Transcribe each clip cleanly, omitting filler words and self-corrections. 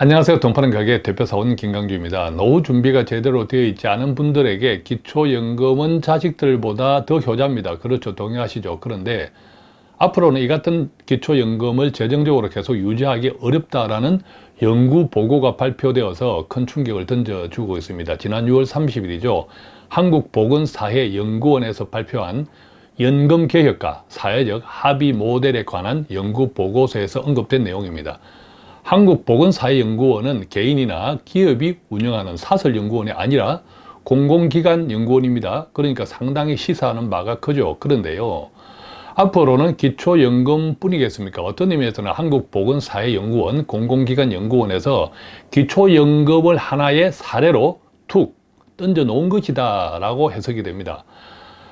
안녕하세요. 동파는 가게 대표사원 김강주입니다. 노후 준비가 제대로 되어 있지 않은 분들에게 기초연금은 자식들보다 더 효자입니다. 그렇죠. 동의하시죠. 그런데 앞으로는 이 같은 기초연금을 재정적으로 계속 유지하기 어렵다라는 연구 보고가 발표되어서 큰 충격을 던져주고 있습니다. 지난 6월 30일이죠. 한국보건사회연구원에서 발표한 연금개혁과 사회적 합의 모델에 관한 연구 보고서에서 언급된 내용입니다. 한국보건사회연구원은 개인이나 기업이 운영하는 사설연구원이 아니라 공공기관 연구원입니다. 그러니까 상당히 시사하는 바가 크죠. 그런데요, 앞으로는 기초연금뿐이겠습니까? 어떤 의미에서는 한국보건사회연구원, 공공기관 연구원에서 기초연금을 하나의 사례로 툭 던져 놓은 것이다 라고 해석이 됩니다.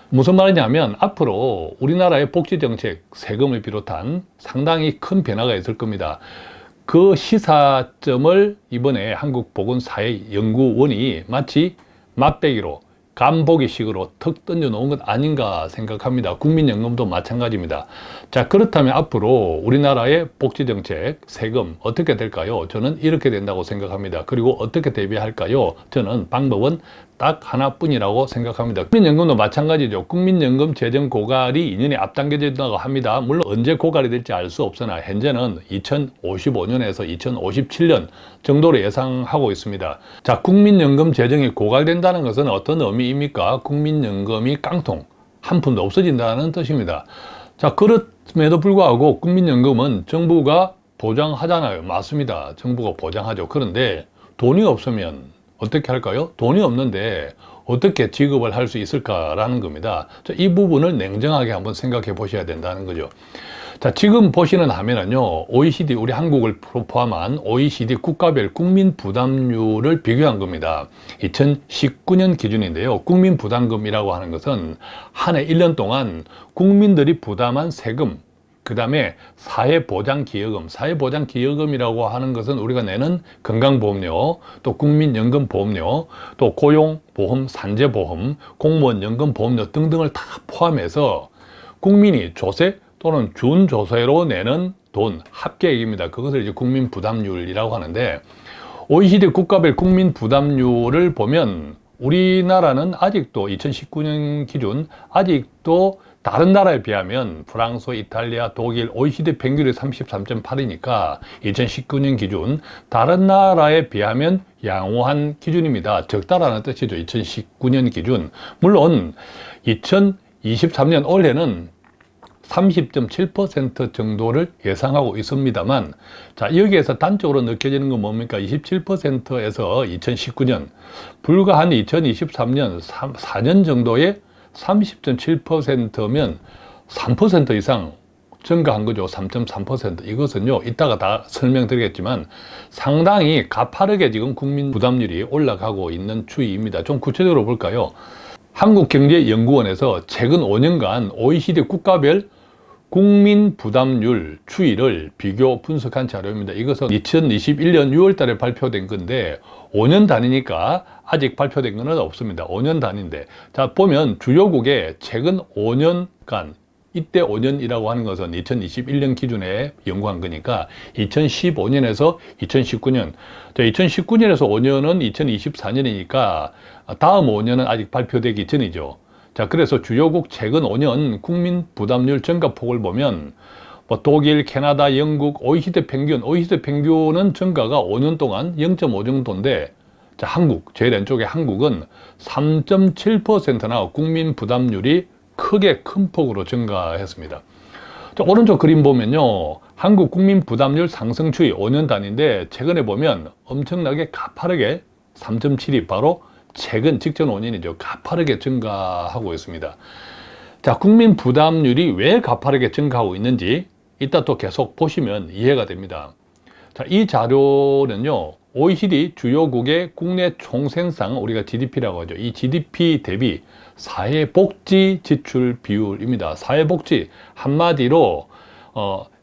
무슨 말이냐면 앞으로 우리나라의 복지정책, 세금을 비롯한 상당히 큰 변화가 있을 겁니다. 그 시사점을 이번에 한국보건사회연구원이 마치 맛배기로 간보기식으로 턱 던져 놓은 것 아닌가 생각합니다. 국민연금도 마찬가지입니다. 자, 그렇다면 앞으로 우리나라의 복지정책, 세금 어떻게 될까요? 저는 이렇게 된다고 생각합니다. 그리고 어떻게 대비할까요? 저는 방법은 딱 하나뿐이라고 생각합니다. 국민연금도 마찬가지죠. 국민연금 재정 고갈이 2년이 앞당겨진다고 합니다. 물론 언제 고갈이 될지 알 수 없으나 현재는 2055년에서 2057년 정도로 예상하고 있습니다. 자, 국민연금 재정이 고갈된다는 것은 어떤 의미입니까? 국민연금이 깡통, 한 푼도 없어진다는 뜻입니다. 자, 그럼에도 불구하고 국민연금은 정부가 보장하잖아요. 맞습니다. 정부가 보장하죠. 그런데 돈이 없으면 어떻게 할까요? 돈이 없는데 어떻게 지급을 할 수 있을까라는 겁니다. 자, 이 부분을 냉정하게 한번 생각해 보셔야 된다는 거죠. 자, 지금 보시는 화면은요, OECD, 우리 한국을 포함한 OECD 국가별 국민 부담률을 비교한 겁니다. 2019년 기준인데요. 국민 부담금이라고 하는 것은 한 해 1년 동안 국민들이 부담한 세금, 그 다음에 사회보장기여금, 사회보장기여금이라고 하는 것은 우리가 내는 건강보험료, 또 국민연금보험료, 또 고용보험, 산재보험, 공무원연금보험료 등등을 다 포함해서 국민이 조세 또는 준조세로 내는 돈, 합계액입니다. 그것을 이제 국민부담률이라고 하는데, OECD 국가별 국민부담률을 보면 우리나라는 아직도 2019년 기준 아직도 다른 나라에 비하면 프랑스, 이탈리아, 독일, OECD 평균이 33.8이니까 2019년 기준 다른 나라에 비하면 양호한 기준입니다. 적다라는 뜻이죠. 2019년 기준. 물론 2023년 올해는 30.7% 정도를 예상하고 있습니다만, 자, 여기에서 단적으로 느껴지는 건 뭡니까? 27%에서 2019년, 불과 한 2023년 4년 정도의 30.7%면 3% 이상 증가한 거죠. 3.3%. 이것은요, 이따가 다 설명드리겠지만 상당히 가파르게 지금 국민 부담률이 올라가고 있는 추이입니다. 좀 구체적으로 볼까요? 한국경제연구원에서 최근 5년간 OECD 국가별 국민 부담률 추이를 비교 분석한 자료입니다. 이것은 2021년 6월 달에 발표된 건데 5년 단위니까 아직 발표된 건 없습니다. 5년 단위인데, 자, 보면 주요국의 최근 5년간, 이때 5년이라고 하는 것은 2021년 기준에 연구한 거니까 2015년에서 2019년, 자, 2019년에서 5년은 2024년이니까 다음 5년은 아직 발표되기 전이죠. 자, 그래서 주요국 최근 5년 국민 부담률 증가폭을 보면 뭐 독일, 캐나다, 영국, OECD 평균은 증가가 5년 동안 0.5 정도인데, 자, 한국, 제일 왼쪽에 한국은 3.7%나 국민 부담률이 크게 큰 폭으로 증가했습니다. 자, 오른쪽 그림 보면요, 한국 국민 부담률 상승 추이 5년 단위인데 최근에 보면 엄청나게 가파르게 3.7이 바로 최근 직전 5년이죠. 가파르게 증가하고 있습니다. 자, 국민 부담률이 왜 가파르게 증가하고 있는지 이따 또 계속 보시면 이해가 됩니다. 자, 이 자료는요, OECD 주요국의 국내 총생산, 우리가 GDP라고 하죠. 이 GDP 대비 사회복지 지출 비율입니다. 사회복지, 한마디로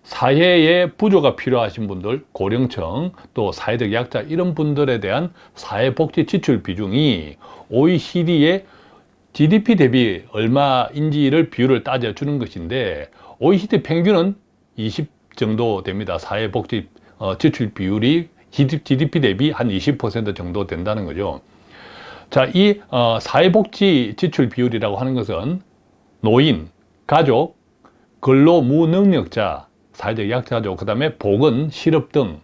사회에 부조가 필요하신 분들, 고령층, 또 사회적 약자 이런 분들에 대한 사회복지 지출 비중이 OECD의 GDP 대비 얼마인지를 비율을 따져주는 것인데, OECD 평균은 20 정도 됩니다. 사회복지 지출 비율이 GDP 대비 한 20% 정도 된다는 거죠. 자, 이 사회복지 지출 비율이라고 하는 것은 노인, 가족, 근로 무능력자, 사회적 약자죠. 그 다음에 보건, 실업 등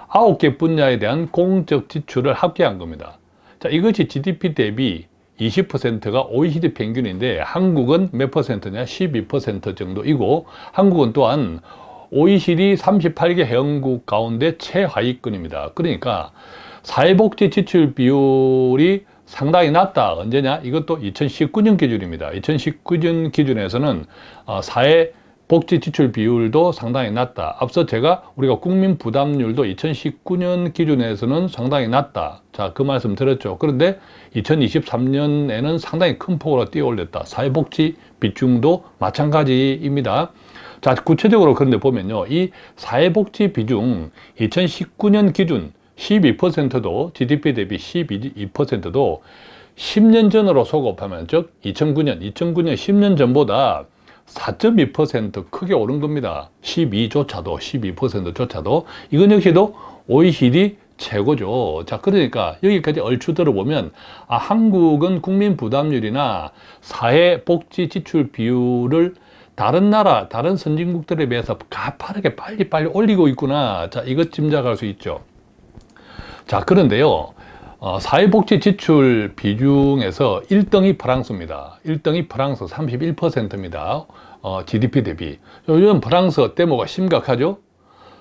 9개 분야에 대한 공적 지출을 합계한 겁니다. 자, 이것이 GDP 대비 20%가 OECD 평균인데 한국은 몇 퍼센트냐? 12% 정도이고 한국은 또한 OECD 38개 회원국 가운데 최하위권입니다. 그러니까 사회복지 지출 비율이 상당히 낮다. 언제냐? 이것도 2019년 기준입니다. 2019년 기준에서는 사회복지 지출 비율도 상당히 낮다. 앞서 우리가 국민 부담률도 2019년 기준에서는 상당히 낮다. 자, 그 말씀 드렸죠. 그런데 2023년에는 상당히 큰 폭으로 뛰어올렸다. 사회복지 비중도 마찬가지입니다. 자, 구체적으로 그런데 보면요. 이 사회복지 비중 2019년 기준 12%도 GDP 대비 12%도 10년 전으로 소급하면 즉 2009년 10년 전보다 4.2% 크게 오른 겁니다. 12%조차도 이건 역시도 OECD 최고죠. 자, 그러니까 여기까지 얼추 들어보면 한국은 국민 부담률이나 사회복지 지출 비율을 다른 나라, 다른 선진국들에 비해서 가파르게 빨리 올리고 있구나. 자, 이것 짐작할 수 있죠. 자, 그런데요, 사회복지 지출 비중에서 1등이 프랑스입니다. 1등이 프랑스 31%입니다. GDP 대비. 요즘 프랑스 데모가 심각하죠?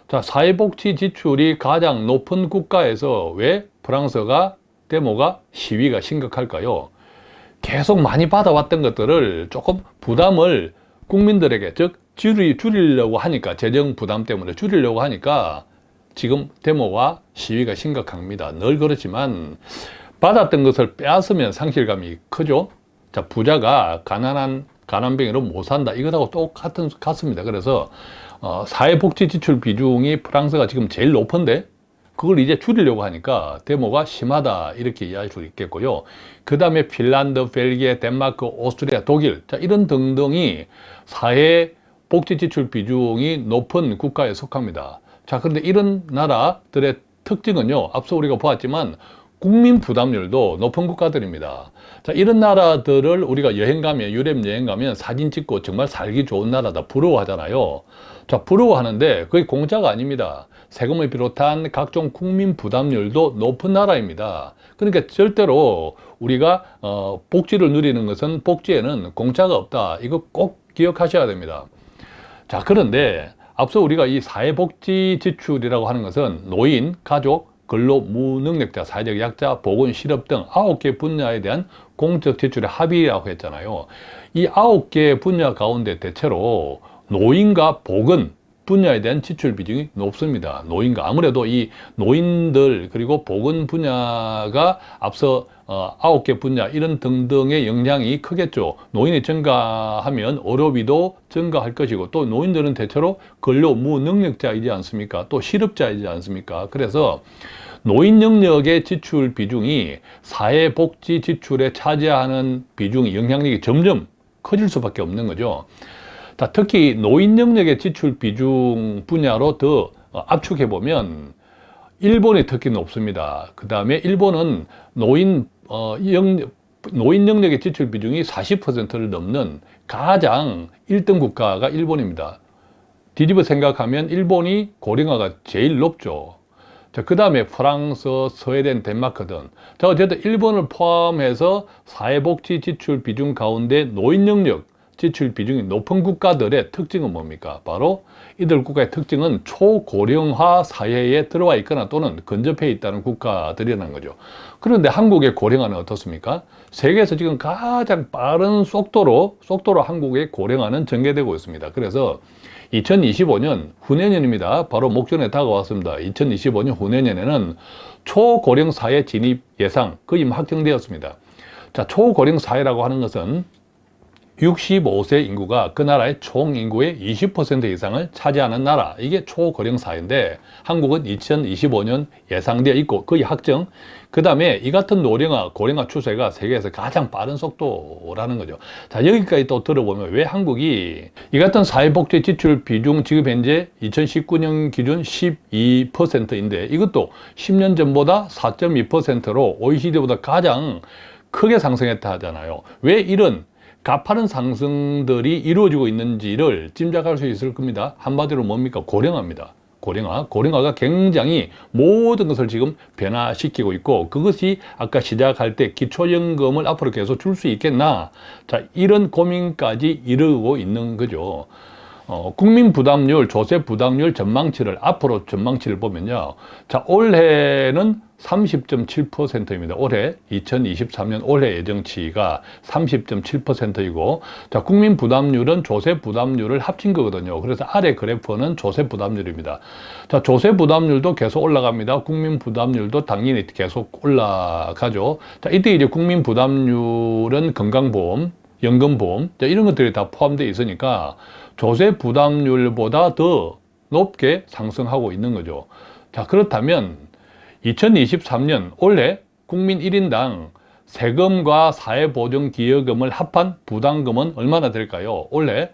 자, 사회복지 지출이 가장 높은 국가에서 왜 프랑스가 데모가 시위가 심각할까요? 계속 많이 받아왔던 것들을 조금 부담을 국민들에게, 즉 줄이려고 하니까, 재정 부담 때문에 줄이려고 하니까 지금 데모와 시위가 심각합니다. 늘 그렇지만 받았던 것을 빼앗으면 상실감이 크죠. 자, 부자가 가난뱅이로 못 산다. 이거하고 똑같습니다. 그래서 사회복지 지출 비중이 프랑스가 지금 제일 높은데 그걸 이제 줄이려고 하니까 데모가 심하다. 이렇게 이해할 수 있겠고요. 그 다음에 핀란드, 벨기에, 덴마크, 오스트리아, 독일, 자, 이런 등등이 사회복지 지출 비중이 높은 국가에 속합니다. 자, 그런데 이런 나라들의 특징은요, 앞서 우리가 보았지만 국민 부담률도 높은 국가들입니다. 자, 이런 나라들을 우리가 유럽 여행 가면 사진 찍고 정말 살기 좋은 나라다 부러워하잖아요. 자, 부러워하는데 그게 공짜가 아닙니다. 세금을 비롯한 각종 국민 부담률도 높은 나라입니다. 그러니까 절대로 우리가 복지를 누리는 것은, 복지에는 공짜가 없다. 이거 꼭 기억하셔야 됩니다. 자, 그런데 앞서 우리가 이 사회복지 지출이라고 하는 것은 노인, 가족, 근로 무능력자, 사회적 약자, 보건, 실업 등 9개 분야에 대한 공적 지출의 합의라고 했잖아요. 이 9개 분야 가운데 대체로 노인과 보건 분야에 대한 지출 비중이 높습니다. 노인과, 아무래도 이 노인들 그리고 보건 분야가 앞서 9개 분야 이런 등등의 영향이 크겠죠. 노인이 증가하면 의료비도 증가할 것이고, 또 노인들은 대체로 근로 무능력자이지 않습니까? 또 실업자이지 않습니까? 그래서 노인 영역의 지출 비중이 사회복지 지출에 차지하는 비중이, 영향력이 점점 커질 수밖에 없는 거죠. 자, 특히 노인 영역의 지출 비중 분야로 더 압축해 보면 일본이 특히 높습니다. 그 다음에 일본은 노인 영역의 지출 비중이 40%를 넘는 가장 1등 국가가 일본입니다. 뒤집어 생각하면 일본이 고령화가 제일 높죠. 자, 그 다음에 프랑스, 스웨덴, 덴마크 등. 자, 어쨌든 일본을 포함해서 사회복지 지출 비중 가운데 노인 영역 지출 비중이 높은 국가들의 특징은 뭡니까? 바로 이들 국가의 특징은 초고령화 사회에 들어와 있거나 또는 근접해 있다는 국가들이라는 거죠. 그런데 한국의 고령화는 어떻습니까? 세계에서 지금 가장 빠른 속도로 한국의 고령화는 전개되고 있습니다. 그래서 2025년 후내년입니다. 바로 목전에 다가왔습니다. 2025년 후내년에는 초고령 사회 진입 예상 거의 확정되었습니다. 자, 초고령 사회라고 하는 것은 65세 인구가 그 나라의 총 인구의 20% 이상을 차지하는 나라, 이게 초고령 사회인데 한국은 2025년 예상되어 있고 거의 확정. 그 다음에 이 같은 노령화, 고령화 추세가 세계에서 가장 빠른 속도라는 거죠. 자, 여기까지 또 들어보면 왜 한국이 이 같은 사회복지 지출 비중 지금 현재 2019년 기준 12%인데 이것도 10년 전보다 4.2%로 OECD보다 가장 크게 상승했다 하잖아요. 왜 이런 가파른 상승들이 이루어지고 있는지를 짐작할 수 있을 겁니다. 한마디로 뭡니까? 고령화입니다. 고령화가 굉장히 모든 것을 지금 변화시키고 있고 그것이 아까 시작할 때 기초연금을 앞으로 계속 줄 수 있겠나? 자, 이런 고민까지 이르고 있는 거죠. 국민 부담률, 조세 부담률 전망치를 앞으로 전망치를 보면요. 자, 올해는 30.7%입니다. 올해 2023년 올해 예정치가 30.7%이고 자, 국민 부담률은 조세 부담률을 합친 거거든요. 그래서 아래 그래프는 조세 부담률입니다. 자, 조세 부담률도 계속 올라갑니다. 국민 부담률도 당연히 계속 올라가죠. 자, 이때 이제 국민 부담률은 건강보험, 연금보험, 자, 이런 것들이 다 포함되어 있으니까 조세 부담률보다 더 높게 상승하고 있는 거죠. 자, 그렇다면 2023년 올해 국민 1인당 세금과 사회보장기여금을 합한 부담금은 얼마나 될까요? 올해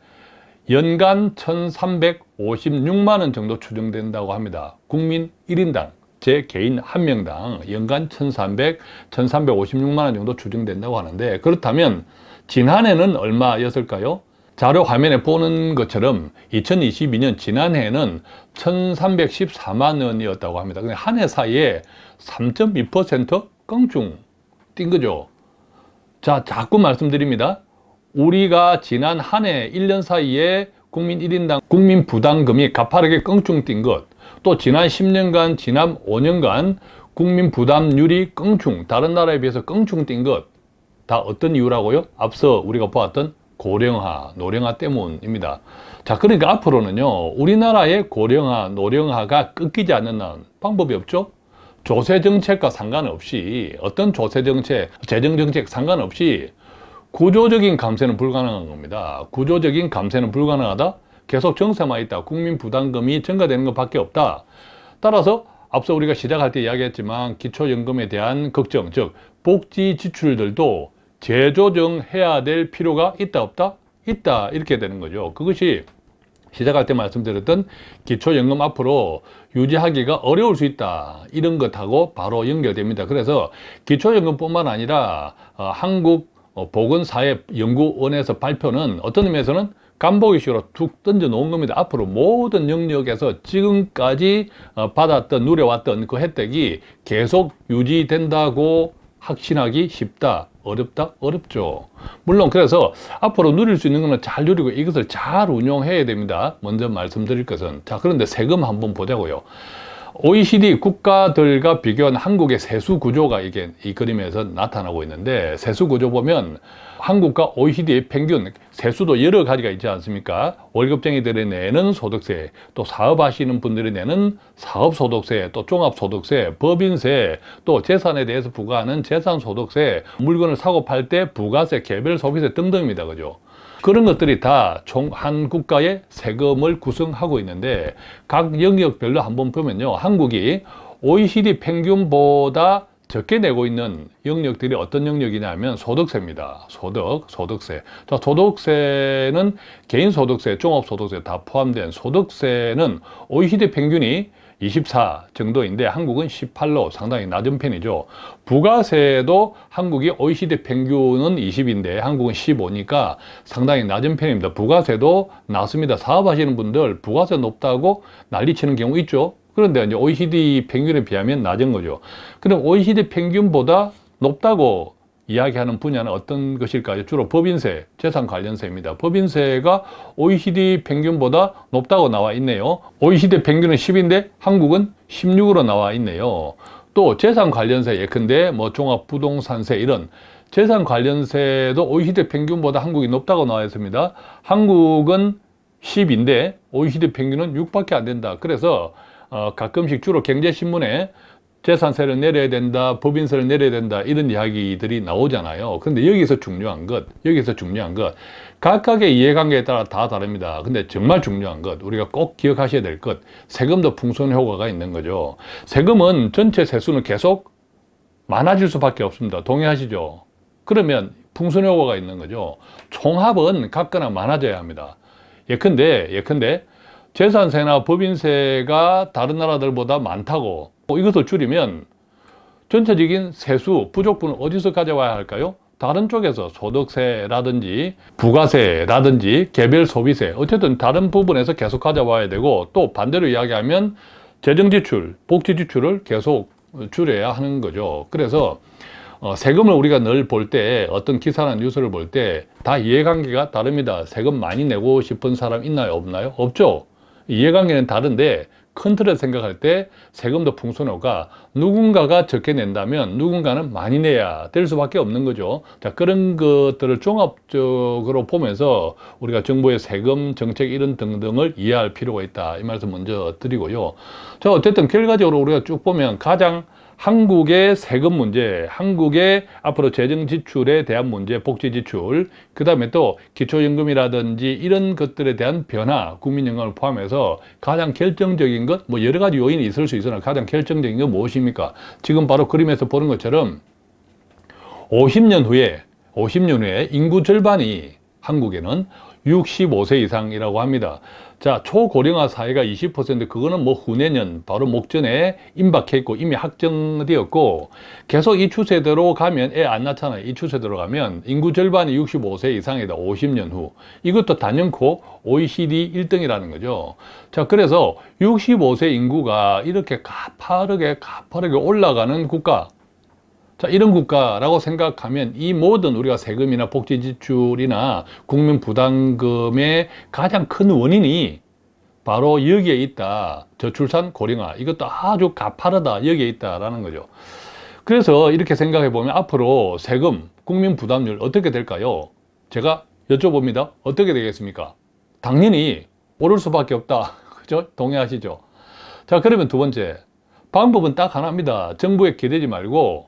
연간 1,356만 원 정도 추정된다고 합니다. 국민 1인당, 제 개인 한 명당 연간 1,356만 원 정도 추정된다고 하는데 그렇다면 지난해는 얼마였을까요? 자료 화면에 보는 것처럼 2022년 지난해에는 1,314만 원이었다고 합니다. 근데 한 해 사이에 3.2% 껑충 뛴 거죠. 자, 자꾸 말씀드립니다. 우리가 지난 한 해 1년 사이에 국민 1인당 국민 부담금이 가파르게 껑충 뛴 것, 또 지난 10년간, 지난 5년간 국민 부담률이 껑충, 다른 나라에 비해서 껑충 뛴 것, 다 어떤 이유라고요? 앞서 우리가 보았던 고령화, 노령화 때문입니다. 자, 그러니까 앞으로는요, 우리나라의 고령화, 노령화가 끊기지 않는 방법이 없죠? 조세정책과 상관없이, 어떤 조세정책, 재정정책 상관없이 구조적인 감세는 불가능한 겁니다. 구조적인 감세는 불가능하다? 계속 정세만 있다. 국민 부담금이 증가되는 것밖에 없다. 따라서 앞서 우리가 시작할 때 이야기했지만 기초연금에 대한 걱정, 즉 복지 지출들도 재조정해야 될 필요가 있다 없다? 있다, 이렇게 되는 거죠. 그것이 시작할 때 말씀드렸던 기초연금 앞으로 유지하기가 어려울 수 있다, 이런 것하고 바로 연결됩니다. 그래서 기초연금뿐만 아니라 한국보건사회연구원에서 발표는 어떤 의미에서는 깜보기식으로 툭 던져 놓은 겁니다. 앞으로 모든 영역에서 지금까지 받았던, 누려왔던 그 혜택이 계속 유지된다고 확신하기 쉽다, 어렵다? 어렵죠. 물론 그래서 앞으로 누릴 수 있는 거는 잘 누리고 이것을 잘 운용해야 됩니다. 먼저 말씀드릴 것은. 자, 그런데 세금 한번 보자고요. OECD 국가들과 비교한 한국의 세수 구조가 이게 이 그림에서 나타나고 있는데, 세수 구조 보면 한국과 OECD의 평균 세수도 여러 가지가 있지 않습니까? 월급쟁이들이 내는 소득세, 또 사업하시는 분들이 내는 사업소득세, 또 종합소득세, 법인세, 또 재산에 대해서 부과하는 재산소득세, 물건을 사고 팔 때 부가세, 개별소비세 등등입니다. 그죠? 그런 것들이 다 총 한 국가의 세금을 구성하고 있는데 각 영역별로 한번 보면요, 한국이 OECD 평균보다 적게 내고 있는 영역들이 어떤 영역이냐면 소득세입니다. 소득세. 자, 소득세는 개인소득세, 종합소득세 다 포함된 소득세는 OECD 평균이 24 정도인데 한국은 18로 상당히 낮은 편이죠. 부가세도 한국이 OECD 평균은 20인데 한국은 15니까 상당히 낮은 편입니다. 부가세도 낮습니다. 사업하시는 분들 부가세 높다고 난리치는 경우 있죠. 그런데 이제 OECD 평균에 비하면 낮은 거죠. 그럼 OECD 평균보다 높다고 이야기하는 분야는 어떤 것일까요? 주로 법인세, 재산 관련세입니다. 법인세가 OECD 평균보다 높다고 나와 있네요. OECD 평균은 10인데 한국은 16으로 나와 있네요. 또 재산 관련세, 예컨대 뭐 종합부동산세 이런 재산 관련세도 OECD 평균보다 한국이 높다고 나와 있습니다. 한국은 10인데 OECD 평균은 6밖에 안 된다. 그래서 가끔씩 주로 경제신문에 재산세를 내려야 된다, 법인세를 내려야 된다, 이런 이야기들이 나오잖아요. 근데 여기서 중요한 것, 각각의 이해관계에 따라 다 다릅니다. 근데 정말 중요한 것, 우리가 꼭 기억하셔야 될 것, 세금도 풍선 효과가 있는 거죠. 세금은 전체 세수는 계속 많아질 수밖에 없습니다. 동의하시죠? 그러면 풍선 효과가 있는 거죠. 총합은 같거나 많아져야 합니다. 예컨대 재산세나 법인세가 다른 나라들보다 많다고 이것을 줄이면 전체적인 세수 부족분은 어디서 가져와야 할까요? 다른 쪽에서 소득세라든지 부가세라든지 개별 소비세, 어쨌든 다른 부분에서 계속 가져와야 되고, 또 반대로 이야기하면 재정지출, 복지지출을 계속 줄여야 하는 거죠. 그래서 세금을 우리가 늘 볼 때, 어떤 기사나 뉴스를 볼 때 다 이해관계가 다릅니다. 세금 많이 내고 싶은 사람 있나요? 없나요? 없죠. 이해관계는 다른데 큰 틀을 생각할 때 세금도 풍선효과, 누군가가 적게 낸다면 누군가는 많이 내야 될 수밖에 없는 거죠. 자, 그런 것들을 종합적으로 보면서 우리가 정부의 세금 정책 이런 등등을 이해할 필요가 있다, 이 말씀 먼저 드리고요. 자, 어쨌든 결과적으로 우리가 쭉 보면 가장 한국의 세금 문제, 한국의 앞으로 재정 지출에 대한 문제, 복지 지출, 그 다음에 또 기초연금이라든지 이런 것들에 대한 변화, 국민연금을 포함해서 가장 결정적인 것, 뭐 여러 가지 요인이 있을 수 있으나 가장 결정적인 건 무엇입니까? 지금 바로 그림에서 보는 것처럼 50년 후에 인구 절반이 한국에는 65세 이상이라고 합니다. 자, 초고령화 사회가 20%, 그거는 뭐 후내년, 바로 목전에 임박해 있고 이미 확정되었고, 계속 이 추세대로 가면, 애 안 낳잖아요. 이 추세대로 가면 인구 절반이 65세 이상이다. 50년 후. 이것도 단연코 OECD 1등이라는 거죠. 자, 그래서 65세 인구가 이렇게 가파르게 올라가는 국가, 자, 이런 국가라고 생각하면 이 모든 우리가 세금이나 복지 지출이나 국민 부담금의 가장 큰 원인이 바로 여기에 있다. 저출산 고령화. 이것도 아주 가파르다. 여기에 있다라는 거죠. 그래서 이렇게 생각해 보면 앞으로 세금, 국민 부담률 어떻게 될까요? 제가 여쭤봅니다. 어떻게 되겠습니까? 당연히 오를 수밖에 없다. 그죠? 동의하시죠? 자, 그러면 두 번째. 방법은 딱 하나입니다. 정부에 기대지 말고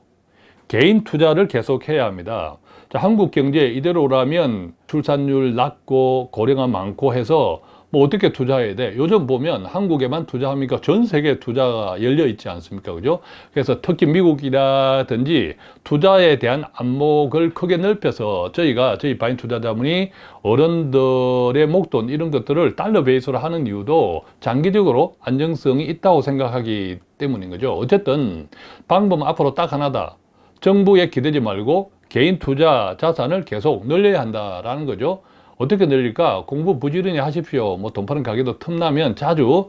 개인 투자를 계속해야 합니다. 자, 한국 경제 이대로라면 출산율 낮고 고령화 많고 해서 뭐 어떻게 투자해야 돼? 요즘 보면 한국에만 투자합니까? 전 세계 투자가 열려 있지 않습니까? 그죠? 그래서 특히 미국이라든지 투자에 대한 안목을 크게 넓혀서 저희 바인 투자자문이 어른들의 목돈 이런 것들을 달러 베이스로 하는 이유도 장기적으로 안정성이 있다고 생각하기 때문인 거죠. 어쨌든 방법은 앞으로 딱 하나다. 정부에 기대지 말고 개인 투자 자산을 계속 늘려야 한다라는 거죠. 어떻게 늘릴까? 공부 부지런히 하십시오. 뭐 돈 파는 가게도 틈나면 자주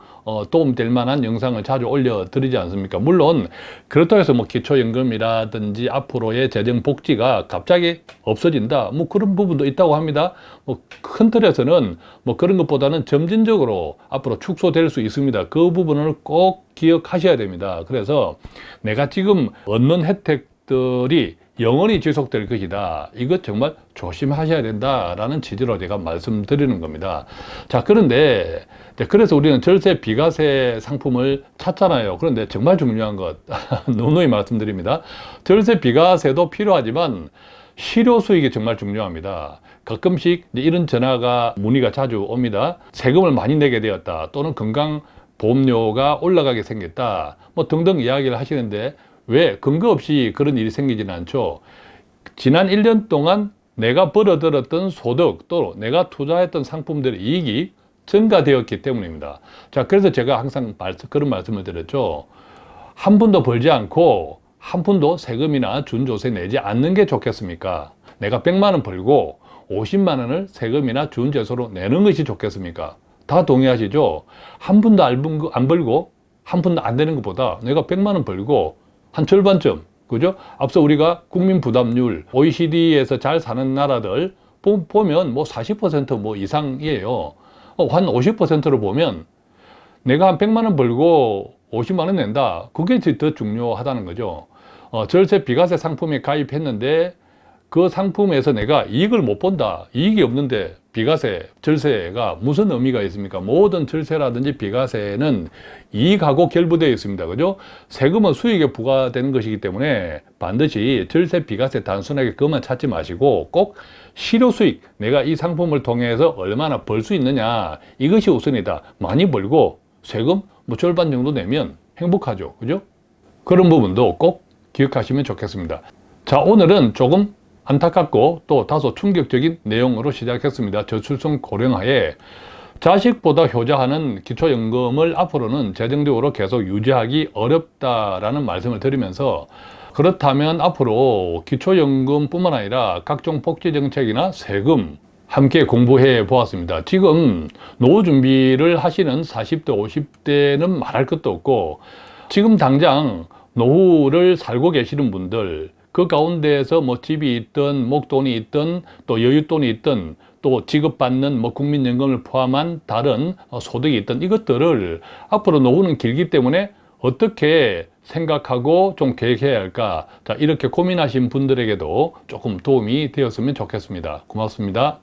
도움될 만한 영상을 자주 올려드리지 않습니까? 물론 그렇다고 해서 뭐 기초연금이라든지 앞으로의 재정 복지가 갑자기 없어진다, 뭐 그런 부분도 있다고 합니다. 뭐 큰 틀에서는 뭐 그런 것보다는 점진적으로 앞으로 축소될 수 있습니다. 그 부분을 꼭 기억하셔야 됩니다. 그래서 내가 지금 얻는 혜택들이 영원히 지속될 것이다. 이것 정말 조심하셔야 된다라는 취지로 제가 말씀드리는 겁니다. 자, 그런데 그래서 우리는 절세 비과세 상품을 찾잖아요. 그런데 정말 중요한 것 누누이 말씀드립니다. 절세 비과세도 필요하지만 실효 수익이 정말 중요합니다. 가끔씩 이런 전화가 문의가 자주 옵니다. 세금을 많이 내게 되었다, 또는 건강보험료가 올라가게 생겼다, 뭐 등등 이야기를 하시는데 왜 근거 없이 그런 일이 생기지는 않죠. 지난 1년 동안 내가 벌어들였던 소득, 또 내가 투자했던 상품들의 이익이 증가되었기 때문입니다. 자, 그래서 제가 항상 그런 말씀을 드렸죠. 한 푼도 벌지 않고 한 푼도 세금이나 준조세 내지 않는 게 좋겠습니까? 내가 100만 원 벌고 50만 원을 세금이나 준조세로 내는 것이 좋겠습니까? 다 동의하시죠? 한 푼도 안 벌고 한 푼도 안 되는 것보다 내가 100만 원 벌고 한 절반쯤, 그죠? 앞서 우리가 국민 부담률, OECD에서 잘 사는 나라들 보면 뭐 40% 이상이에요. 한 50%로 보면 내가 한 100만 원 벌고 50만 원 낸다. 그게 더 중요하다는 거죠. 절세 비과세 상품에 가입했는데 그 상품에서 내가 이익을 못 본다. 이익이 없는데 비과세, 절세가 무슨 의미가 있습니까? 모든 절세라든지 비과세는 이익하고 결부되어 있습니다. 그죠? 세금은 수익에 부과되는 것이기 때문에 반드시 절세, 비과세 단순하게 그것만 찾지 마시고 꼭 실효 수익, 내가 이 상품을 통해서 얼마나 벌 수 있느냐, 이것이 우선이다. 많이 벌고 세금 뭐 절반 정도 내면 행복하죠. 그죠? 그런 부분도 꼭 기억하시면 좋겠습니다. 자, 오늘은 조금 안타깝고 또 다소 충격적인 내용으로 시작했습니다. 저출생 고령화에 자식보다 효자하는 기초연금을 앞으로는 재정적으로 계속 유지하기 어렵다라는 말씀을 드리면서, 그렇다면 앞으로 기초연금뿐만 아니라 각종 복지정책이나 세금 함께 공부해 보았습니다. 지금 노후 준비를 하시는 40대, 50대는 말할 것도 없고, 지금 당장 노후를 살고 계시는 분들, 그 가운데에서 뭐 집이 있든 목돈이 있든 또 여윳돈이 있든 또 지급받는 뭐 국민연금을 포함한 다른 소득이 있든 이것들을 앞으로 노후는 길기 때문에 어떻게 생각하고 좀 계획해야 할까? 자, 이렇게 고민하신 분들에게도 조금 도움이 되었으면 좋겠습니다. 고맙습니다.